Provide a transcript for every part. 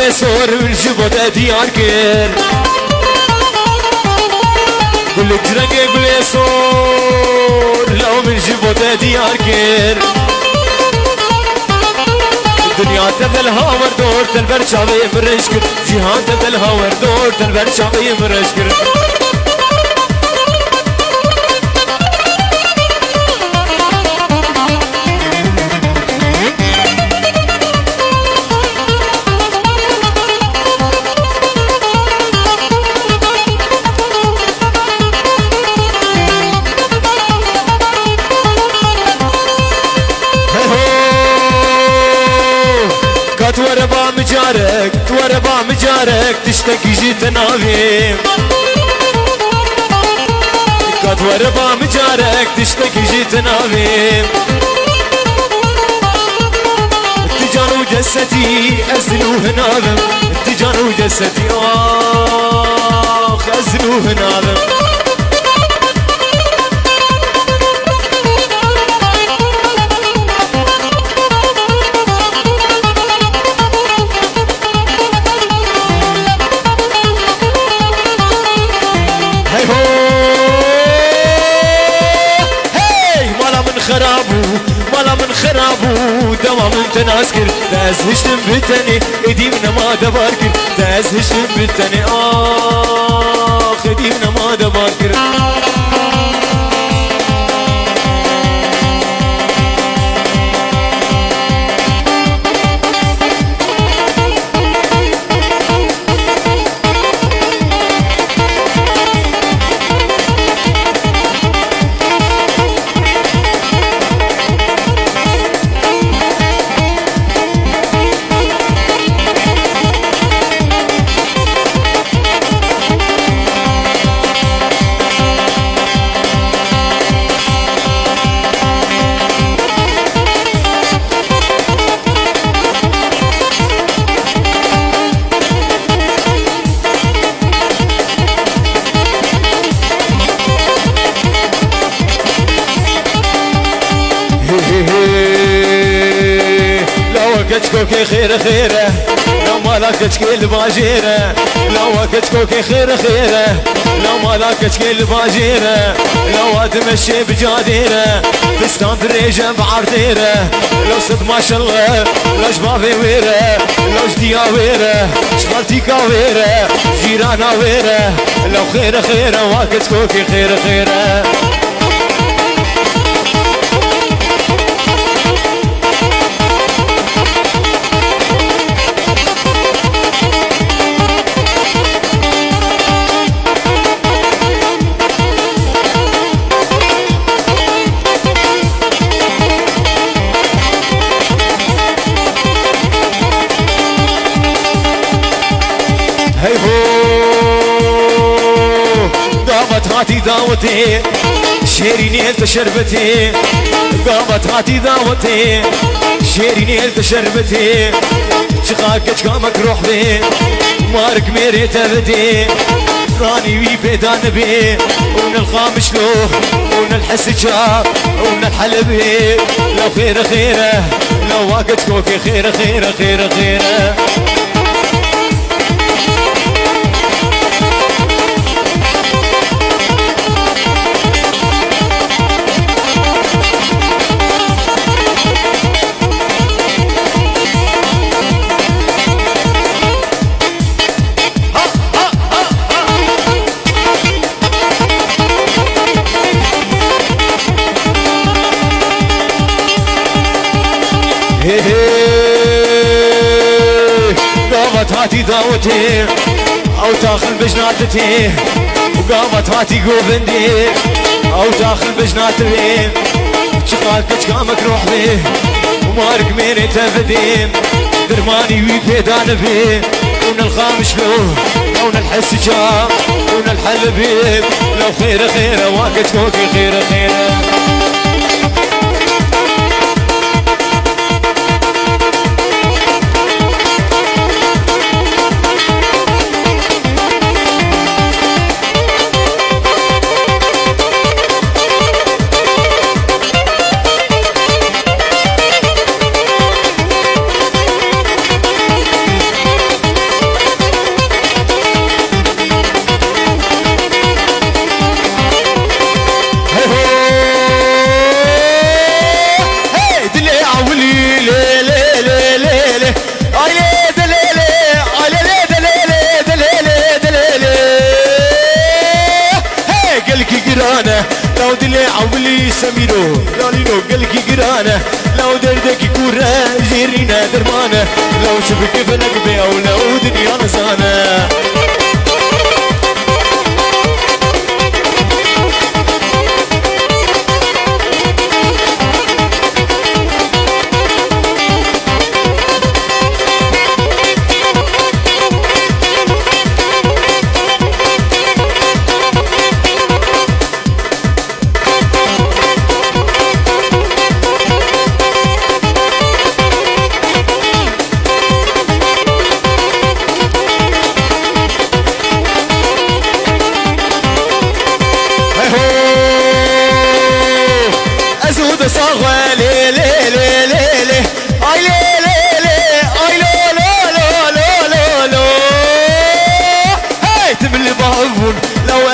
بلسور من جبوت ديار كير كل جرنق بلسور لو من جبوت ديار كير الدنيا تبلها وردور تنبر شعبي مرشكر جهان تبلها وردور تنبر شعبي مرشكر توربا مجارك توربا مجارك تشتكي جيت ناوي توربا مجارك تشتكي جيت ناوي تجان وجسدي ازلوه ناظم تجان وجسدي اخ ازلوه ناظم خرابو دوام تناسكر دازهشتم بتني اديمنا ما دباركر دازهشتم بتني اخ اديمنا ما دباركر كتشكوكي خير خيره لو ما لا كتشكي الباجيره لو كتشكوكي خير خيره لو ما لا كتشكي الباجيره لو تمشي بجاديره فستان دريجه بعرتيره لو صد ما شاء الله لو شبابي ويره لو جديا ويره شغلتي كاويره جيرانا ويره لو خير خيره وكتشكوكي خير خيره هاتي دعوتي شيريني انت شربتي قامت هاتي دعوتي شيريني انت شربتي شقاقك قامك روح بي مارك ميري تبدي راني وي بيدان بي ونلقى مشلوخ ونلحس جا ونلحلبي لو خير خيره لو واقت كوكي خير خيره خير خيره قامت هاتي دعوتي او تاخل بجناتتي وقامت هاتي قوبندي او تاخل بجناتتي شقاقك قامك روح بي ومارك ميري تفدي درماني وي بيدان بي ونلقى مشلو ونلحس جا ونلحل بي لو خير خيره واقت كوكي خير خيره قرانه لو دلي عولي سميرو لو لينو قلقي قرانه لو دردك كورة جيرينا درمانه لو شبك فنك بي او لو دنيا نسانه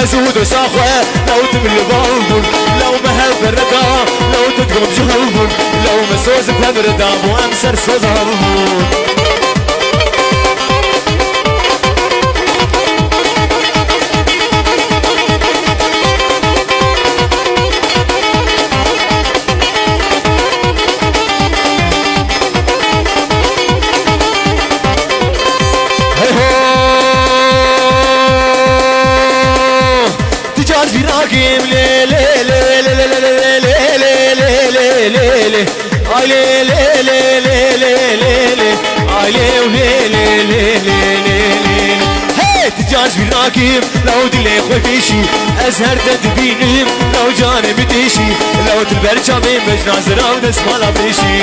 أزود صاخوة لو تمل بابون لو مهب الردا لو تدقم جهبون لو مسوز بهبردا وأمسر سوز هبون فراقيم لي لي لي لي لي لي لي لي لي لي اي لي لي لي لي لي لي لي اي لي ولي لي لي لي لي هي تجاز فراقيم لو دلي خوفيشي ازهر تدبينيم لو جاني بديشي لو تلبرجا بين مجنازر او دسمالا بيشي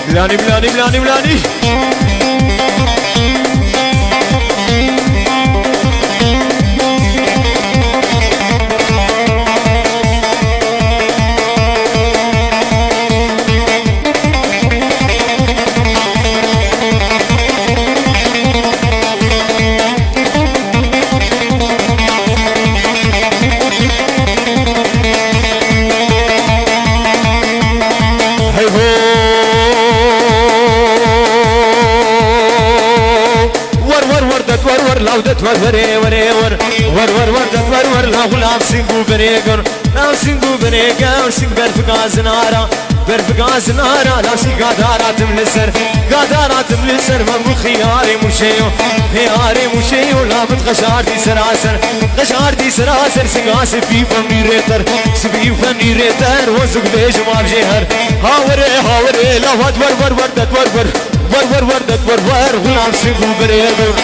بلاني بلاني بلاني بلاني ور وري وري ور ور ور ور ور ور لا غلام سينغو بريغر لا سينغو بريغر سينغ برفقاز نارا برفقاز نارا لا سي قادرات ملسر قادرات ملسر من خياري مشيو خياري مشيو لا بتغشارتي سراسر غشارتي سراسر سقاس في فمي ريتر سبي فمي ريتر وزق ليش ما بجهر هاوري هاوري لا ور ور ور ور ور ور ور ور ور ور غلام سينغو بريغر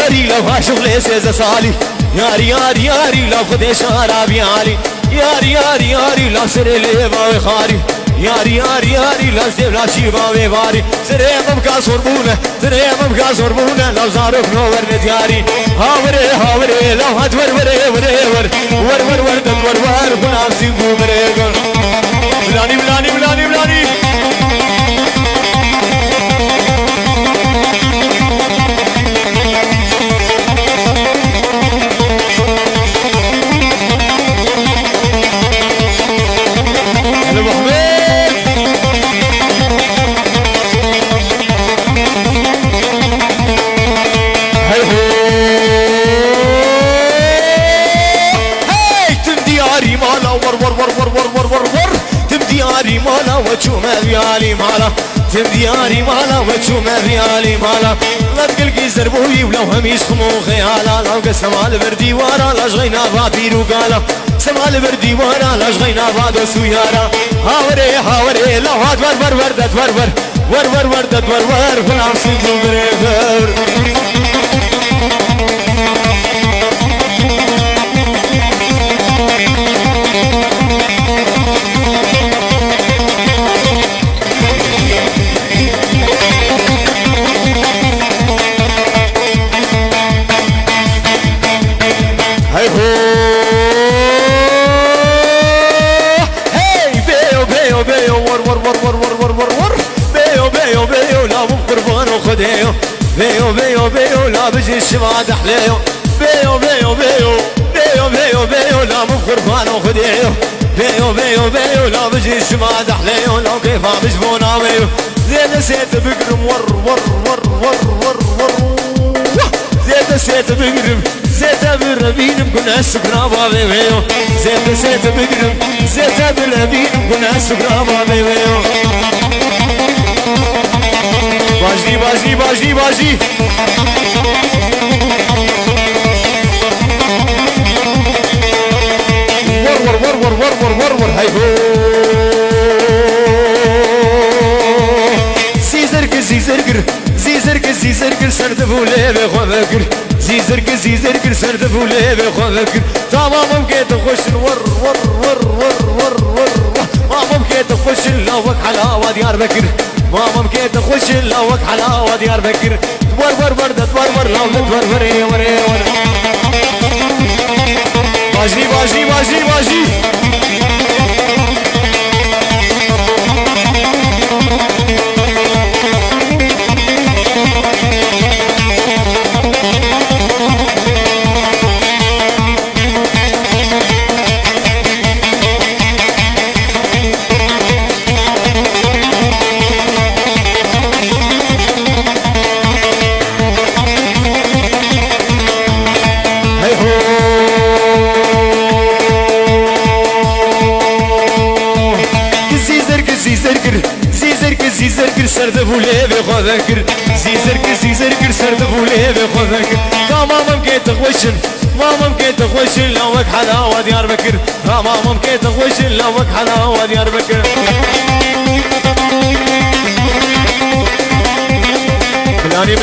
ياري لو هاشغلي سيزا صالي ياري لو خدي شرابي عالي ياري لو سري لي باوي خاري ياري لو زيب لا شي باوي باري سري مبقى صربونة لو زارك نور ندياري هاوري لو هات ور غلام سينغو بريغر بلاني ور تمدياري مالا وجوما بيالي مالا تم دياري مالا وتشوم ريالي مالا لا تقل كيزر بوي ولو هم يسخمو خيالا لو قسم على بردي ورا لا شغينا بابي رقالا سمع البردي ورا لا شغينا بادو سيارا هاوري هاوري لو هاد ور وردت ور وردت ور فلان سيدو بريغر خديو بيو بيو بيو لا بجي الشمعة حليو بيو بيو بيو بيو بيو بيو لا مو قربان وخديو بيو بيو بيو لا بجي الشمعة حليو لو كيف عم يجبونا بيو زين نسيت بقرم زين نسيت بقرم زيت بالربين كنا سكرابا بيو زين نسيت بقرم زيت بالربين كنا سكرابا بيو باجي باجي باجي باجي ور هاي هو زيزرقر سرد بولي بخو فكر زيزرقر سرد بولي بخو فكر تمام بكيت خش ور ما ممكن تخش لوك حلاوة ديار بكر ما ممكن تخش لوك حلاوة ديار بكر ور لو تور ور باجي زيزرقر سرد بولي بخو فكر زيزرقر سرد بولي بخو فكر ما ممكن تخوشن ما ممكن تخوشن لوك حلاوة ديار بكر ما ممكن تخوشن لوك حلاوة ديار بكر بلاني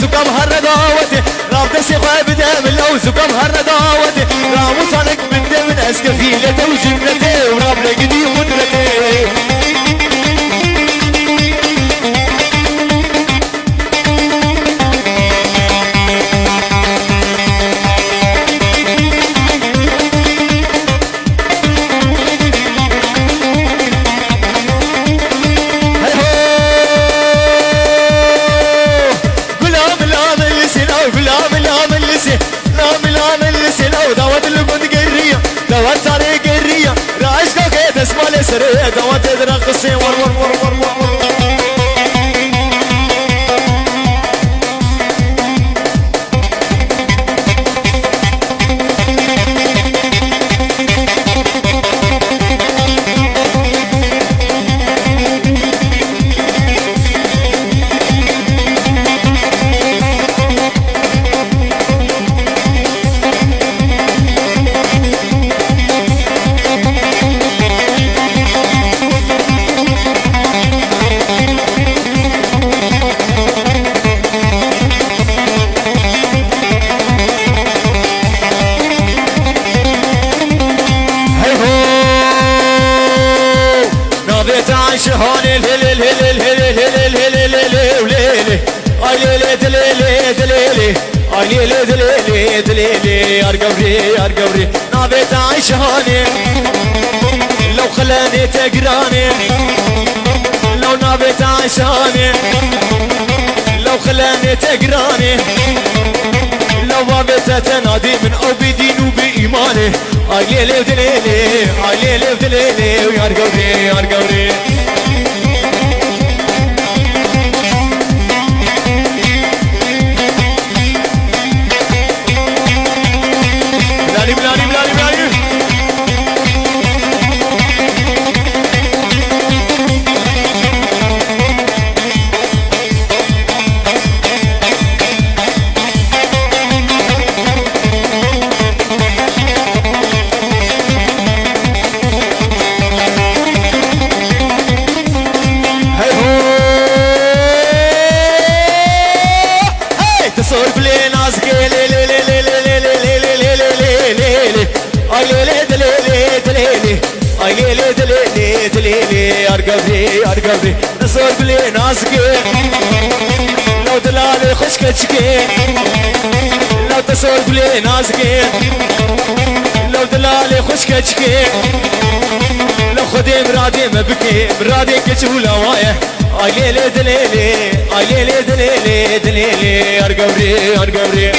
زكام هرداوتي رابط سيخوي بدم لو زكام هرداوتي راموس عنك من دمن اسكفيلته وجملته وراب لقدي قدرتي سريع دوات ادرق السين ور دليلي دليلي ليلي دليلي دليلي يا رقوري يا رقوري نابت عايش هاني لو خلاني تقراني لو نابت عايش هاني لو خلاني تقراني لو بابت تنادي من او بدين وبإيماني ليلي دليلي ليلي دليلي يا رقوري يا رقوري تصور بلي نازك ليلي ليلي ليلي ليلي ليلي ليلي دليلي دليلي ليلي دليلي دليلي ارقبري ارقبري تصور بلي نازك لو دلالي خشكتشكي لو تصور بلي نازك لو دلالي خشكتشكي لو خدي مرادي مبكي مرادي كتشولا وايه ليلي دليلي ليلي دليلي دليلي ارقوري ارقوري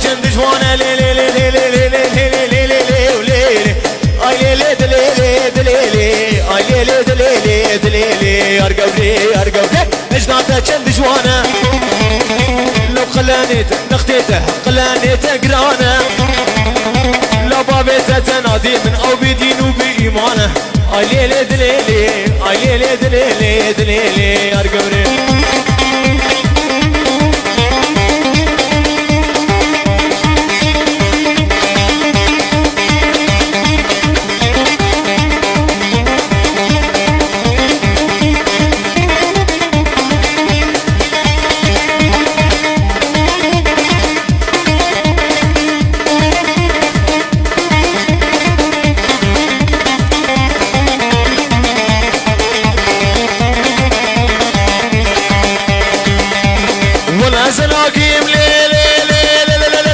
جند جوانا ليلي ليلي ليلي ليلي ليلي ليلي ليلي دليلي دليلي ليلي دليلي دليلي ارقوري ارقوري اجناته جند جوانا لو خلانيته نختيته خلانيته قرانه لو بابيته تنادي من او بدين وبإيمانه ليلي دليلي ليلي دليلي دليلي ارقوري زناقيم ليلي ليلي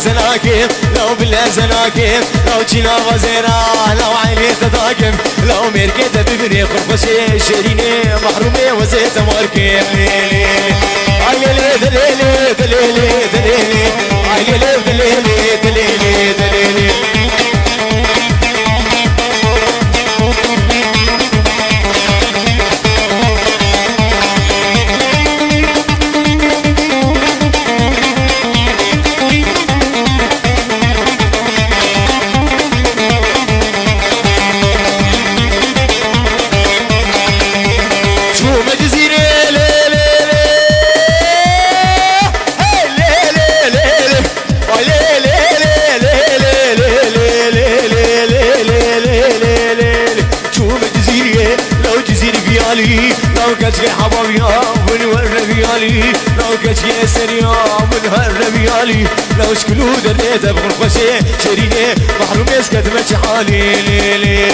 زناقيم لو بالله زناقيم لو جينا وزيرة لو عيني تضاقم لو ميركيت ببني خرفشي شيريني محرومي وزيت ماركيم ليلي ليلي دليلي دليلي دليلي ليلي دليلي دليلي دليلي لو كتجي حبابيا ونورب يالي لو كتجي سريا ونهرب يالي لو شكلو دريت بغرفشي شريني محروم يسكت مش حالي ليلي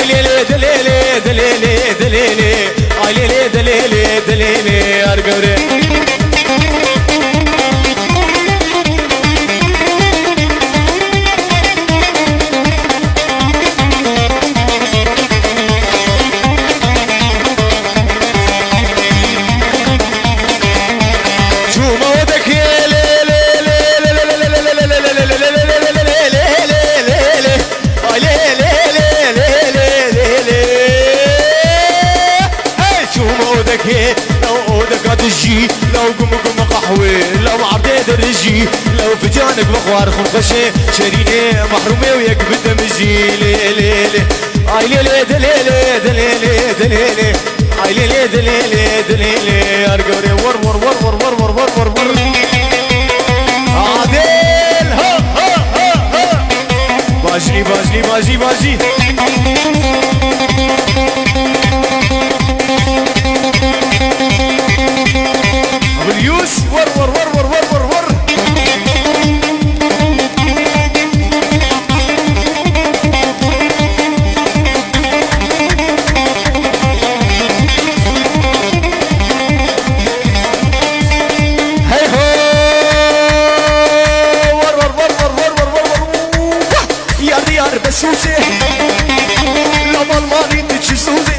ليلي دليلي دليلي دليلي ليلي دليلي دليلي ارقوري لو عودك لو قم لو عرضي درجي لو في جانك بخوار خمخشي شريني محرومي وياك بالدمجي ليلي اي ليلي دليلي دليلي دليلي اي ليلي دليلي دليلي ارقوري ور ور ور ور ور ور ور ور ور عادل ها ها ها ها باجي باجي باجي باجي ابو اليوس ور ور ور ور ور ور ور هي هو ور ور ور ور ور ور ور يا ديار بسوسه لما الماني تجسوسه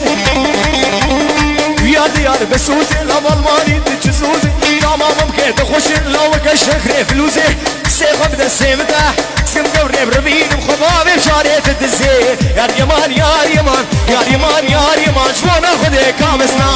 يا ديار بسوسه لما الماني تجسوسه يا ماما مكيت خوش لو كشخري فلوسه سيخ بدا سيمتاح سكم قوري بربين مخضابي بشاريت الدزي يا ريمان يا ريمان يا ريمان يا ريمان شلون اخذ كامسنا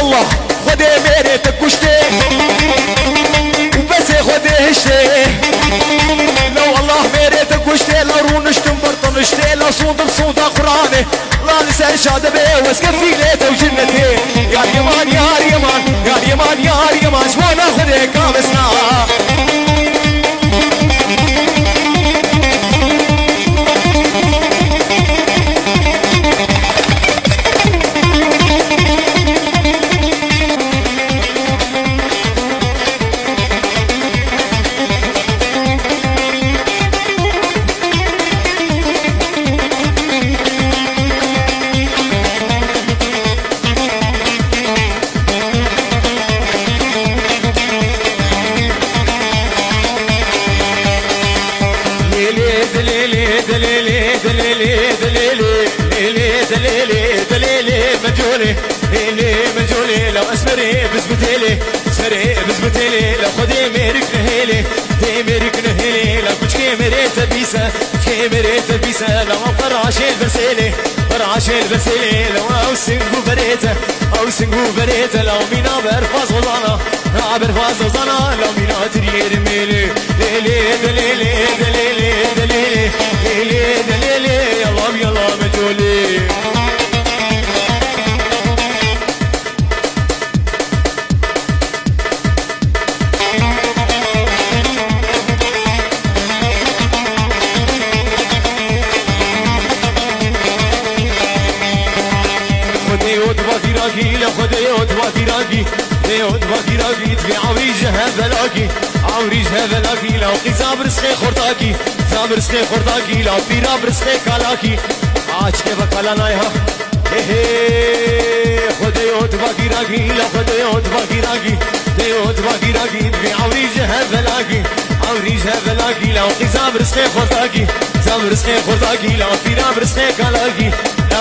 الله خدي ميرتك وشتي وبس خدي هشتي لو الله ميرتك وشتي لو رونشتم برطنشتي لو صوت بصوت قراني لا لسان شاد بيه واسكت في ليته وجنتي يا ريمان يا ريمان يا ريمان يا ريمان شلون اخذ كامسنا مجولي ليلي مجولي لو اسمري بزبتيلي اسمري بزبتيلي لو خدي ميرك نهيلي دي ميرك نهيلي لو كنت كيمري تبيسة كيمري تبيسة لو فراشي البرسيلي فراشي البرسيلي لو او سنقو بريته او سنقو بريته لو مينا برفاز وزانا برفاز وزانا لو مينا ترير ميلي ليلي دليلي دليلي دليلي ليلي دليلي يلا يلا مجولي خدي وتباكي راكي وتباكي راكي تبي عوريجها بلاكي عوريجها بلاكي لو قي زابر سخي خورتاكي زابر سخي خورتاكي لو بيرا برسخي كالاكي عاشك بكالا نايها خدي وتباكي راكي لو خدي وتباكي راكي وتباكي راكي تبي عوريجها بلاكي عوريجها بلاكي لو قي زابر سخي خورتاكي زابر سخي خورتاكي لو بيرا برسخي كالاكي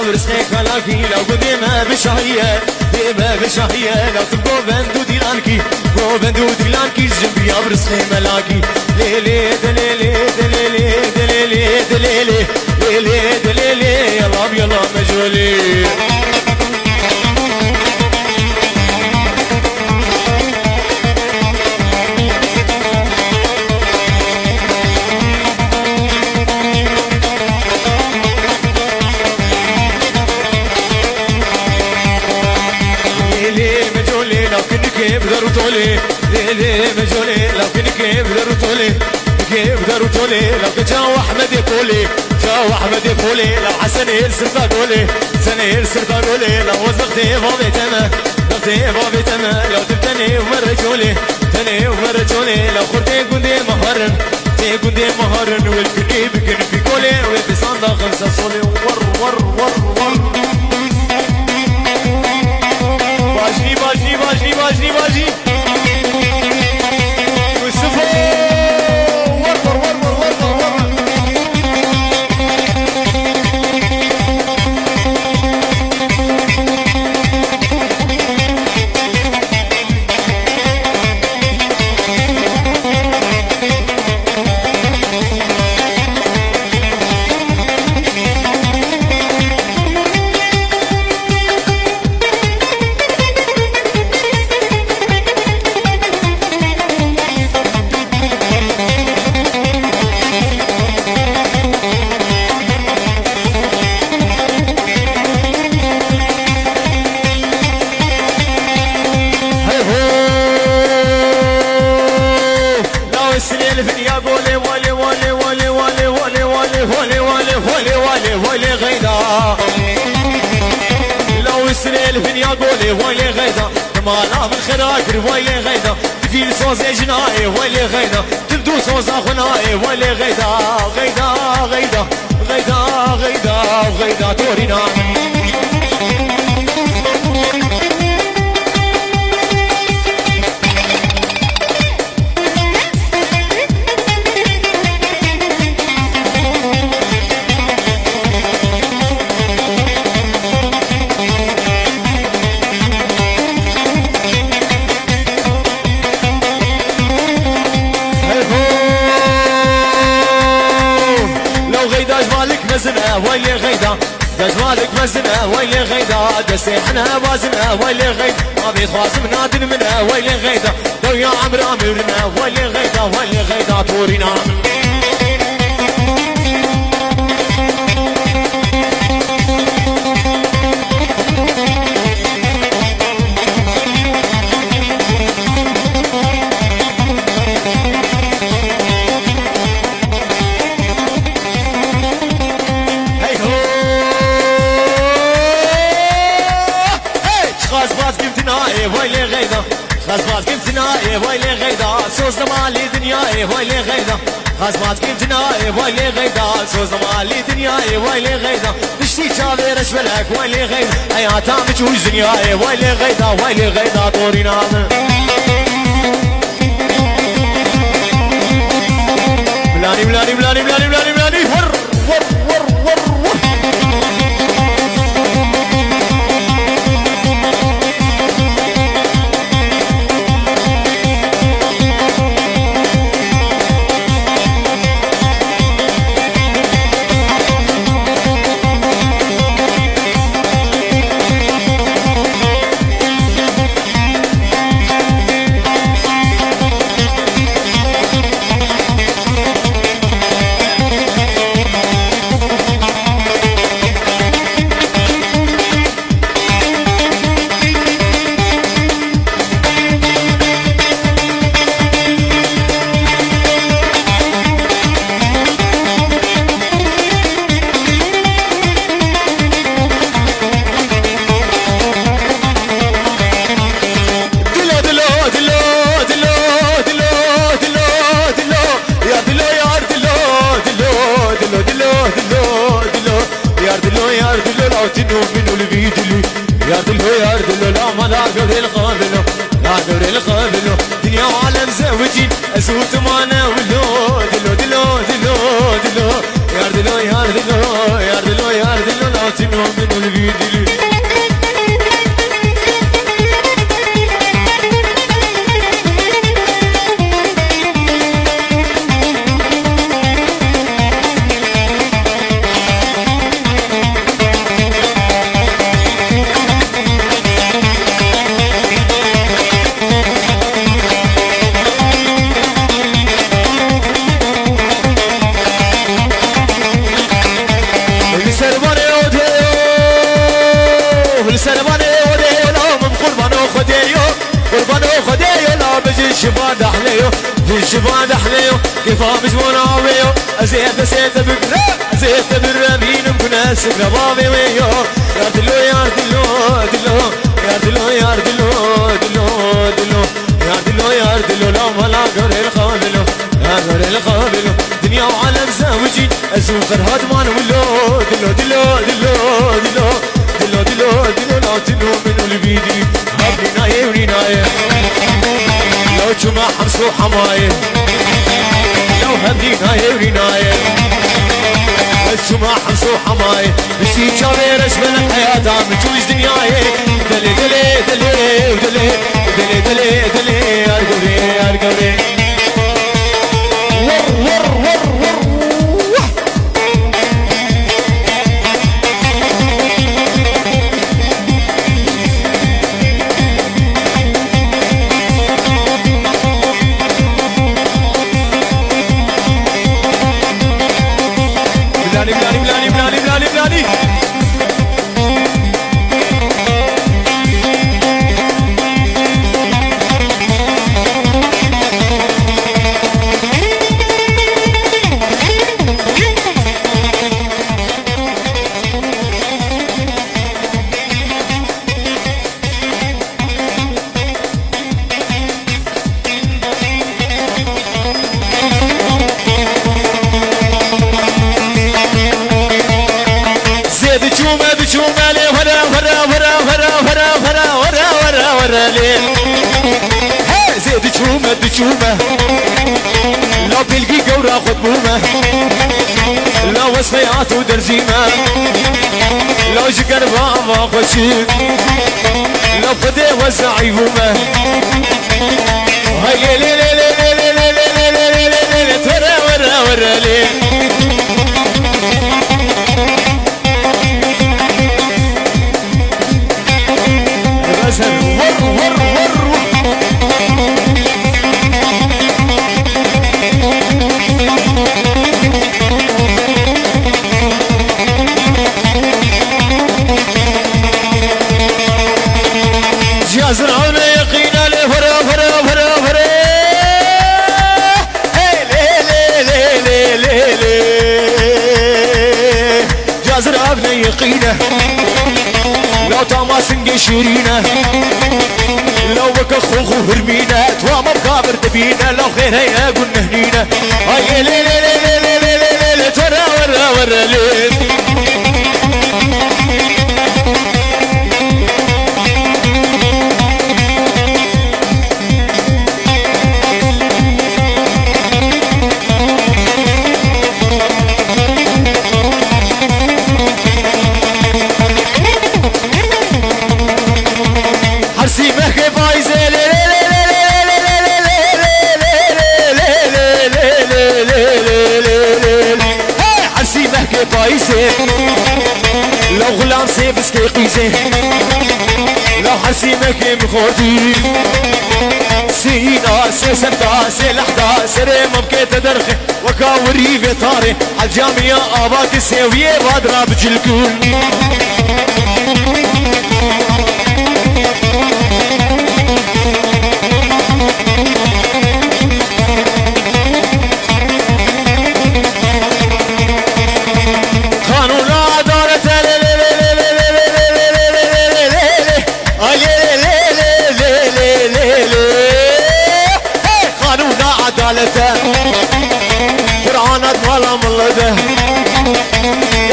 برسخي كالاكي لو قديمة بشهية ديمة بشهية لو تبقو بندو ديلانكي بقو بندو ديلانكي جنبي يا برسخي ملاكي ليلي دليلي دليلي دليلي دليلي ليلي دليلي يلا يلا مجولي بقدر وتولي ليلي مجولي لو كنك بقدر وتولي بقدر وتولي لو كجاو احمد يقولي جاو احمد يقولي لو حسن يرسل بقولي سنة يرسل بقولي لو وزقتي بابي تما ضغتي بابي تما لو تبتني ومرجولي تاني ومرجولي لو خرتي قندي مهرن تي قندي مهرن والكني بكن في قولي وبصندق خمسة صولي ور ور ور ور باجي باجي باجي باجي باجي يوسف ور ور ور يا قولي ولي ولي ولي ولي ولي ولي ولي ولي ولي ولي ولي غيدا لو السنين يا قولي ولي غيدا مالا من خراكر ولي غيدا تفيل صوز جناي ولي غيدا تبدو صوز اخناي ولي غيدا غيدا غيدا غيدا غيدا غيدا تورينا ويلي غيدا دجمالك مزنا ويلي غيدا دسيحنا بازنا ويلي غيدا ما بيخواص منادن منا ويلي غيدا لو يا عمرو امرنا ويلي غيدا ويلي غيدا تورينا ويلي غيدا غزبات كنت نايب ويلي غيدا سوز مالي دنياي ويلي غيدا غزبات كنت نايب ويلي غيدا سوز مالي دنياي ويلي غيدا بشتي شافي رشبلك ويلي غيدا حياتها مجوز دنياي ويلي غيدا ويلي غيدا طورينا ملاني ملاني ملاني ملاني ملاني ملاني ور ور ور ور ور دنيا وعالم زوجين اسوت معنا ولو دلو دلو دلو دلو يا دلو يا دلو يا دلو يا دلو لا تنو من الفيديو الشباب احليو الشباب احليو كيف مش مناويو ازيت بكره ازيت بالرمين مكنا سكر بابي ويو يا دلو يا دلو دلو يا دلو يا دلو دلو دلو يا دلو يا دلو لو ملا قر القابلو يا قر القابلو دنيا وعالم زوجين اسوق الهدمان ولو دلو دلو دلو دلو دلو دلو دلو لا تنو من الفيديو هبنا يورينا لو جمع حمس وحماية لو هدينا يوريناية الجمع حمس وحماية بشي جابي رجل الحياة مجوز دنياي دلي دلي دلي دلي دلي دلي دلي ارقوري ارقوري ور ور ور ور دجومة لي ورا ورا ورا ورا ورا ورا ورا ورا ورا لي زي دجومة دجومة لو بلقي قورا خطبومة لو وصفيات ودرزيمة لو جقر بابا خشيب لو فدي وزع يبومة هاي لي لي لي لي لي لي لي لي لي لي ورا ورا ورا لي غزل ور ور ور جازرعون يقينا لي فرا فرا فرا فرا لي لي لي لي لي جازرعون يقينا لو تماس نقشرينا لو بك خوخو هرمينا توام بكابر دبينا لو خير هيا قلنا هنينا هاي لي لي لي لي لي لي لي لي ترى ورا ورا لي حرسي مهكي فايزة لي لي لي حرسي مهكي فايزة لو غلام سيف سكي قيزة لو حرسي مهكي مخوتي سينا سيسمتا سيلحدا سري مبكي تدرخي وكاوري بطاري عالجامية آباك السيوية بادرا بجلكون فرعانات مالا ملده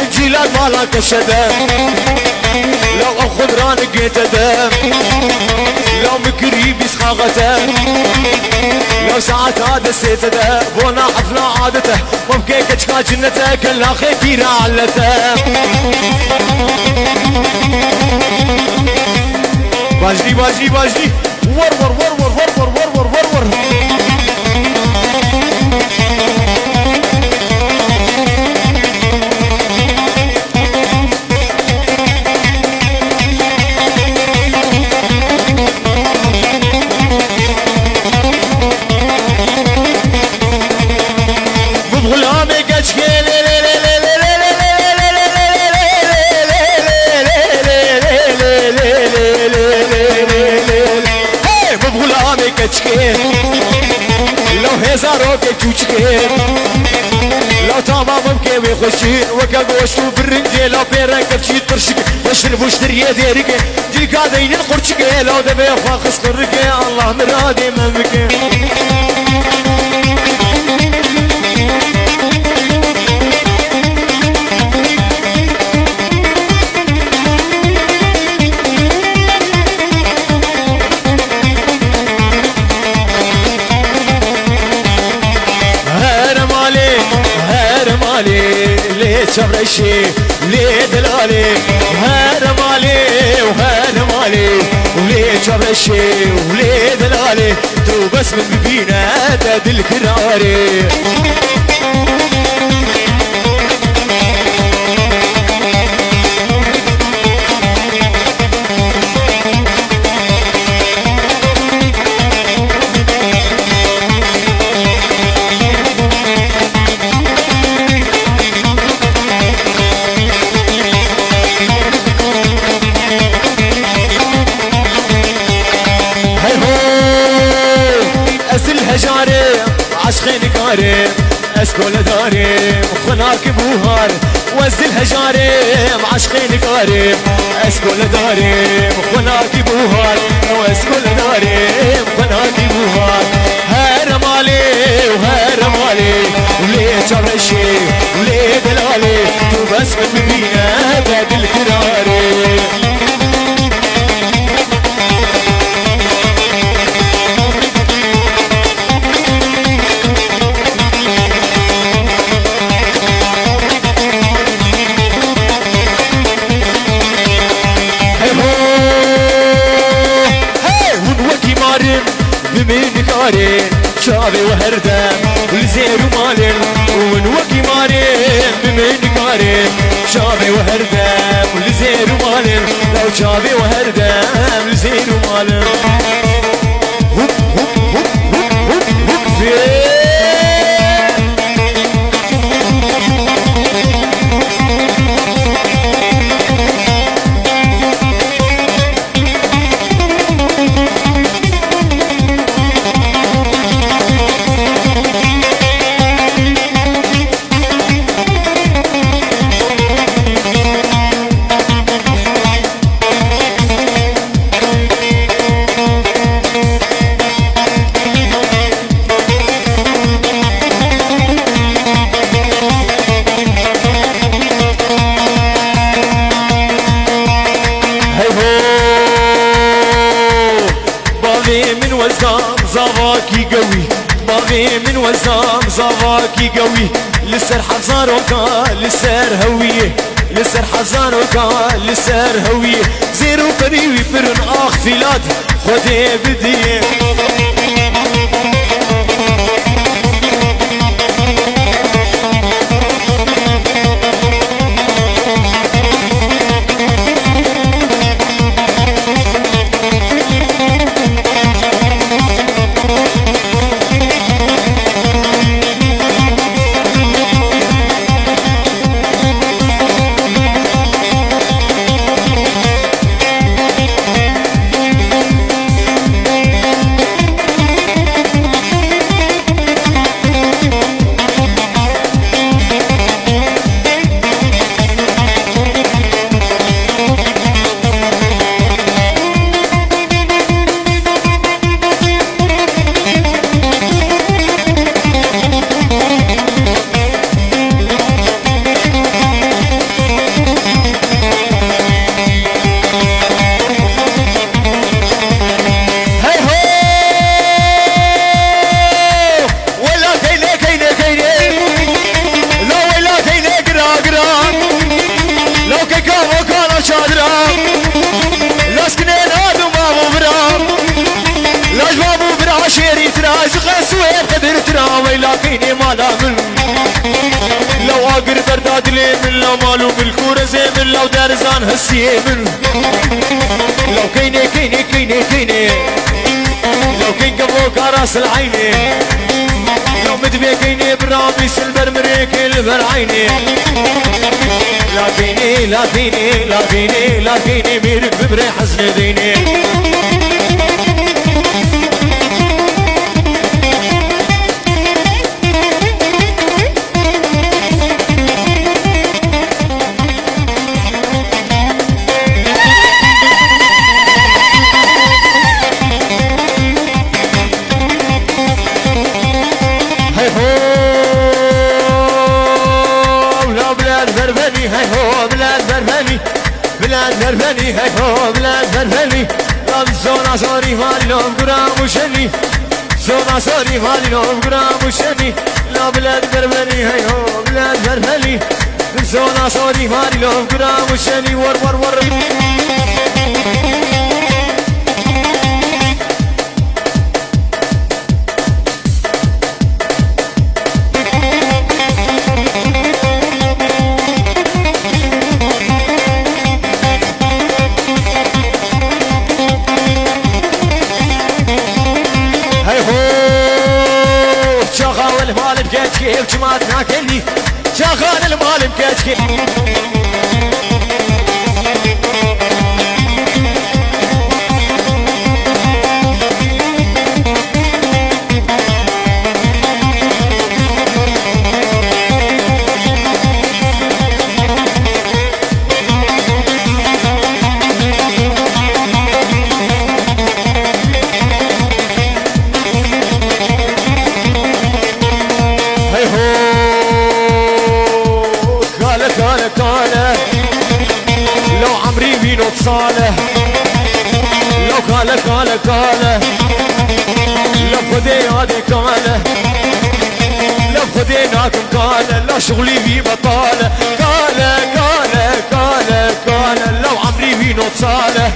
الجيلات مالا كشده لو الخضران قيتده لو مكري بسخاغته لو ساعات هذا سيتده بونا حفلة عادته ممكن كشكا جنته كلا خيفي رعلته باجدي باجدي باجدي ور ور ور ور ور ور ور ور ور لو هزارو كتوشكي لو تمامم كيوي خشين وكا قوشتو برنجي لو بيرك بشي ترشك وشرب وشتري ديرك جيك هذين القرشكي لو دبي فاخص قرقي الله مرادي ممكي ليه شبرشي ليه دلالي وهذا مالي وهذا مالي وليه شبرشي وليه دلالي تو بس من بينا تدل كراري عشقين كارم اسكول دارم خناك بوهار وزلها جارم عشقين كارم اسكول دارم خناك بوهار واسكول دارم خناك بوهار هرم علي وهرم علي وليه جرشي وليه دلالي تو بس من بينا بدل كراري وهردة والزير ومالين ومن وكي مالين بمن قارين شابي وهردة والزير ومالين لو شابي وهردة والزير ومالين هوب هوب هوب هوب هوب هوب من وزام زواكي قوي لسر حزان وكا لسر هوية لسر حزان وكا لسر هوية زيرو بريوي فرن آخ فيلاد خدي بديه لكني ما من لو اقر برداد لي من لو مالو بالكورة زي من لو دارزان هسي من لو كيني كيني كيني كيني لو كين قبوك راس العيني لو مدبي كيني برامي سلبر مريكي البر عيني لكني لكني لكني لكني ميرك ببري حزن ديني بلاد برفني هاي هو بلاد برفني لام زونا صاري مالي لام قرام وشني زونا صاري مالي لام قرام وشني لا بلاد برفني هاي هو بلاد برفني زونا صاري مالي لام قرام وشني ور ور ور كيف جماعتنا كلي شغال المال مكاتكي صالح لو كاله كاله كاله لو خديناك كاله لو خديناكم كاله لا شغلي في بطاله كاله كاله كاله كاله لو عمري في نوت صالح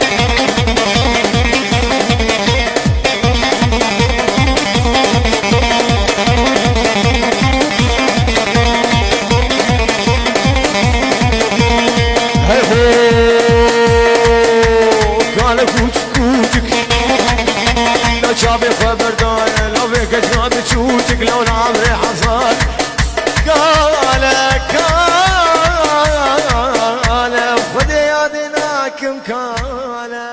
ويانا